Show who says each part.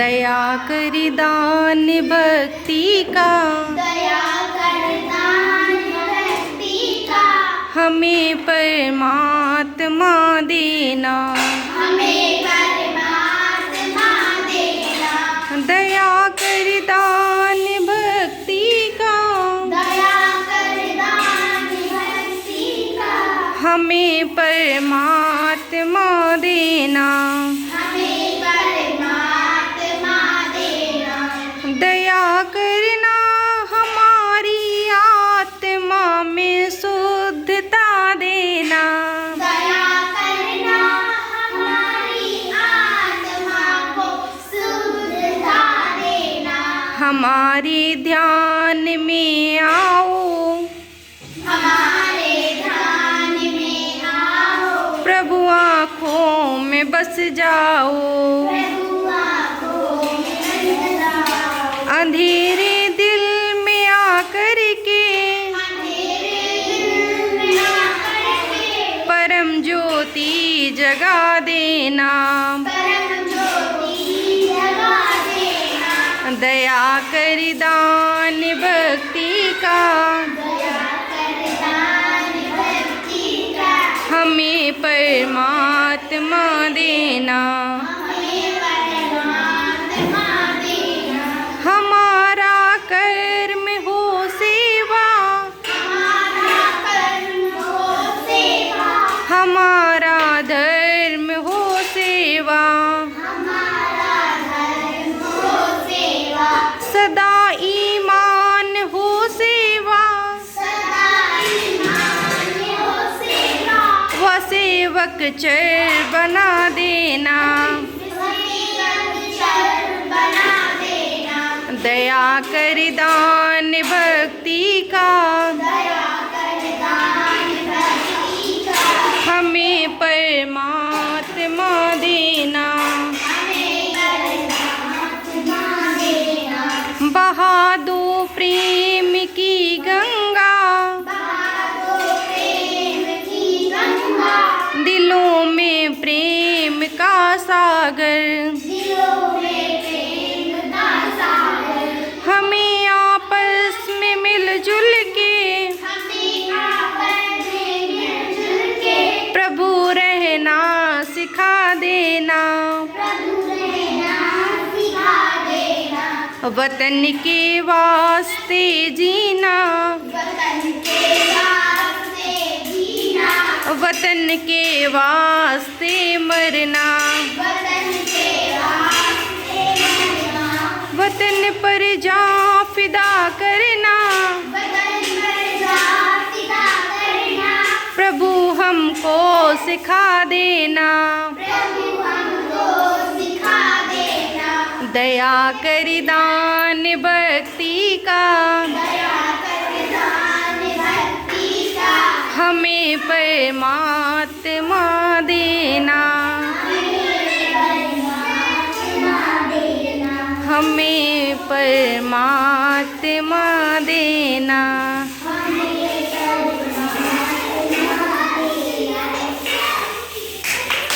Speaker 1: दया करि दान भक्ति का, हमें परमात्मा देना। दया करि दान भक्ति का, हमें परमात्मा देना। दया करना हमारी आत्मा में शुद्धता देना। हमारे ध्यान में आओ, प्रभु आँखों में बस जाओ। अंधेरे दिल में आकर के परम ज्योति जगा देना। दया करि दान भक्ति का, हमें परमात्मा देना। हमारा कर्म हो सेवा, हमारा धर्म हो सेवा। सदा ईमान हो सेवा, व सेवक चर बना देना। दया करि दान भक्ति का, हमें परमात्मा देना। बहा दो प्रेम की गंगा, दिलों में प्रेम का सागर। हमें आपस में मिलजुल के प्रभु रहना सिखा देना। वतन के वास्ते जीना, वतन के वास्ते मरना। वतन पर जा फिदा करना, प्रभु हमको सिखा देना। दया करि दान भक्ति का, हमें परमात्मा देना। हमें परमात्मा देना।